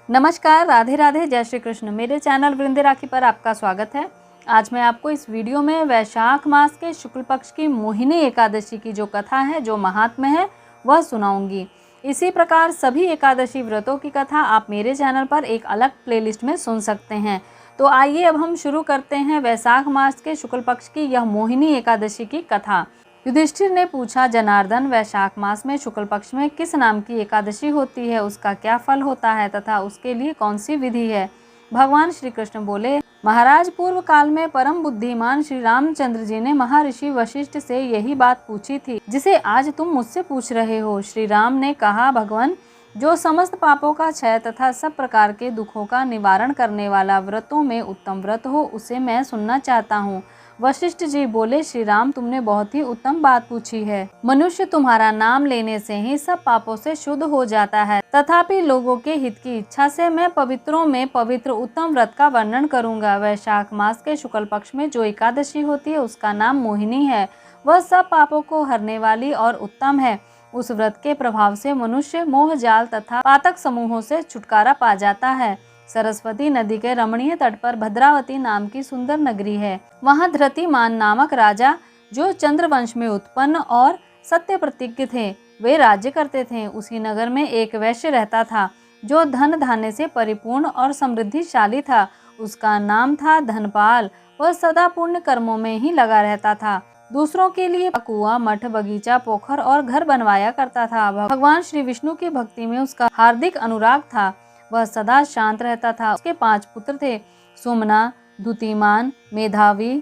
नमस्कार, राधे राधे, जय श्री कृष्ण। मेरे चैनल वृंदे राखी पर आपका स्वागत है। आज मैं आपको इस वीडियो में वैशाख मास के शुक्ल पक्ष की मोहिनी एकादशी की जो कथा है, जो महात्म्य है, वह सुनाऊंगी। इसी प्रकार सभी एकादशी व्रतों की कथा आप मेरे चैनल पर एक अलग प्लेलिस्ट में सुन सकते हैं। तो आइए अब हम शुरू करते हैं वैशाख मास के शुक्ल पक्ष की यह मोहिनी एकादशी की कथा। युधिष्ठिर ने पूछा, जनार्दन, वैशाख मास में शुक्ल पक्ष में किस नाम की एकादशी होती है, उसका क्या फल होता है तथा उसके लिए कौन सी विधि है? भगवान श्री कृष्ण बोले, महाराज, पूर्व काल में परम बुद्धिमान श्री रामचंद्र जी ने महर्षि वशिष्ठ से यही बात पूछी थी जिसे आज तुम मुझसे पूछ रहे हो। श्री राम ने कहा, भगवान, जो समस्त पापों का क्षय तथा सब प्रकार के दुखों का निवारण करने वाला व्रतों में उत्तम व्रत हो, उसे मैं सुनना चाहता हूँ। वशिष्ठ जी बोले, श्री राम, तुमने बहुत ही उत्तम बात पूछी है। मनुष्य तुम्हारा नाम लेने से ही सब पापों से शुद्ध हो जाता है, तथापि लोगों के हित की इच्छा से मैं पवित्रों में पवित्र उत्तम व्रत का वर्णन करूंगा। वैशाख मास के शुक्ल पक्ष में जो एकादशी होती है उसका नाम मोहिनी है। वह सब पापों को हरने वाली और उत्तम है। उस व्रत के प्रभाव से मनुष्य मोह जाल तथा पातक समूहों से छुटकारा पा जाता है। सरस्वती नदी के रमणीय तट पर भद्रावती नाम की सुंदर नगरी है। वहाँ धृतिमान नामक राजा, जो चंद्रवंश में उत्पन्न और सत्य प्रतिज्ञ थे, वे राज्य करते थे। उसी नगर में एक वैश्य रहता था, जो धन धान्य से परिपूर्ण और समृद्धिशाली था। उसका नाम था धनपाल। वह सदा पुण्य कर्मों में ही लगा रहता था। दूसरों के लिए कुआं, मठ, बगीचा, पोखर और घर बनवाया करता था। भगवान श्री विष्णु की भक्ति में उसका हार्दिक अनुराग था। वह सदा शांत रहता था। उसके 5 पुत्र थे, सुमना, द्युतिमान, मेधावी,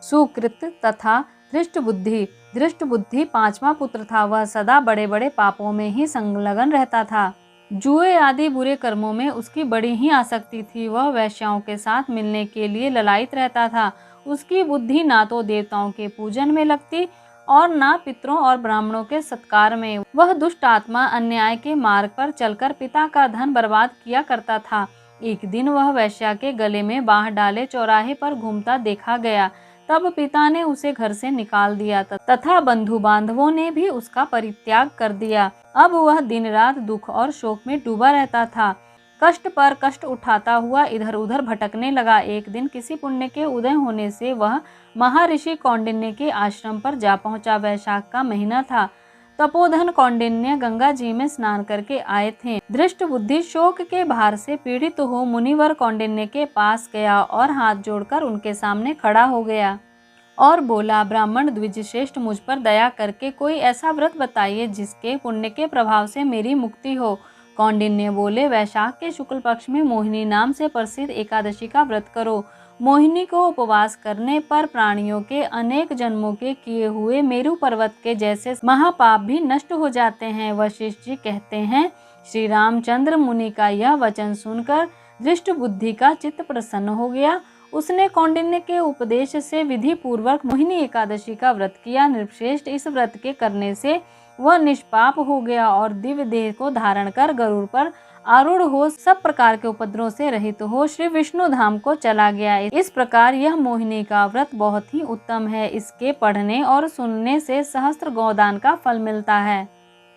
सुकृत तथा धृष्ट बुद्धि। धृष्ट बुद्धि 5वां पुत्र था। वह सदा बड़े बड़े पापों में ही संलग्न रहता था। जुए आदि बुरे कर्मों में उसकी बड़ी ही आसक्ति थी। वह वेश्याओं के साथ मिलने के लिए ललायित रहता था। उसकी बुद्धि ना तो देवताओं के पूजन में लगती और ना पितरों और ब्राह्मणों के सत्कार में। वह दुष्ट आत्मा अन्याय के मार्ग पर चलकर पिता का धन बर्बाद किया करता था। एक दिन वह वेश्या के गले में बांह डाले चौराहे पर घूमता देखा गया। तब पिता ने उसे घर से निकाल दिया तथा बंधु बांधवों ने भी उसका परित्याग कर दिया। अब वह दिन रात दुख और शोक में डूबा रहता था। कष्ट पर कष्ट उठाता हुआ इधर उधर भटकने लगा। एक दिन किसी पुण्य के उदय होने से वह महर्षि कौंडिन्य के आश्रम पर जा पहुंचा। वैशाख का महीना था। तपोधन कौंडिन्य गंगा जी में स्नान करके आए थे। धृष्ट बुद्धि शोक के भार से पीड़ित हो मुनिवर कौंडिन्य के पास गया और हाथ जोड़कर उनके सामने खड़ा हो गया और बोला, ब्राह्मण द्विज श्रेष्ठ, मुझ पर दया करके कोई ऐसा व्रत बताइए जिसके पुण्य के प्रभाव से मेरी मुक्ति हो। कौंडिन्य बोले, वैशाख के शुक्ल पक्ष में मोहिनी नाम से प्रसिद्ध एकादशी का व्रत करो। मोहिनी को उपवास करने पर प्राणियों के अनेक जन्मों के किए हुए मेरु पर्वत के जैसे महापाप भी नष्ट हो जाते हैं। वशिष्ठ जी कहते हैं, श्री रामचंद्र मुनि का यह वचन सुनकर दृष्ट बुद्धि का चित्त प्रसन्न हो गया। उसने कौंडिन्य के उपदेश से विधि पूर्वक मोहिनी एकादशी का व्रत किया। निर्श्रेष्ठ इस व्रत के करने से वह निष्पाप हो गया और दिव्य देह को धारण कर गरुड़ पर आरूढ़ हो सब प्रकार के उपद्रव से रहित हो श्री विष्णु धाम को चला गया। इस प्रकार यह मोहिनी का व्रत बहुत ही उत्तम है। इसके पढ़ने और सुनने से सहस्त्र गोदान का फल मिलता है।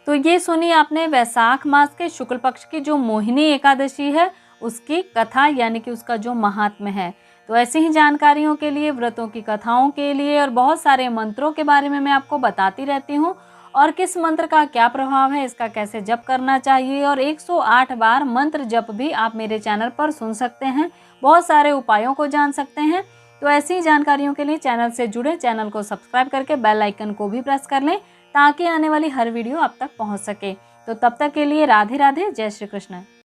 तो ये सुनी आपने वैशाख मास के शुक्ल पक्ष की जो मोहिनी एकादशी है उसकी कथा, यानी कि उसका जो महात्म्य है। तो ऐसी ही जानकारियों के लिए, व्रतों की कथाओं के लिए और बहुत सारे मंत्रों के बारे में मैं आपको बताती रहती हूँ। और किस मंत्र का क्या प्रभाव है, इसका कैसे जप करना चाहिए, और 108 बार मंत्र जप भी आप मेरे चैनल पर सुन सकते हैं। बहुत सारे उपायों को जान सकते हैं। तो ऐसी जानकारियों के लिए चैनल से जुड़े, चैनल को सब्सक्राइब करके बेल आइकन को भी प्रेस कर लें ताकि आने वाली हर वीडियो आप तक पहुंच सके। तो तब तक के लिए राधे राधे, जय श्री कृष्ण।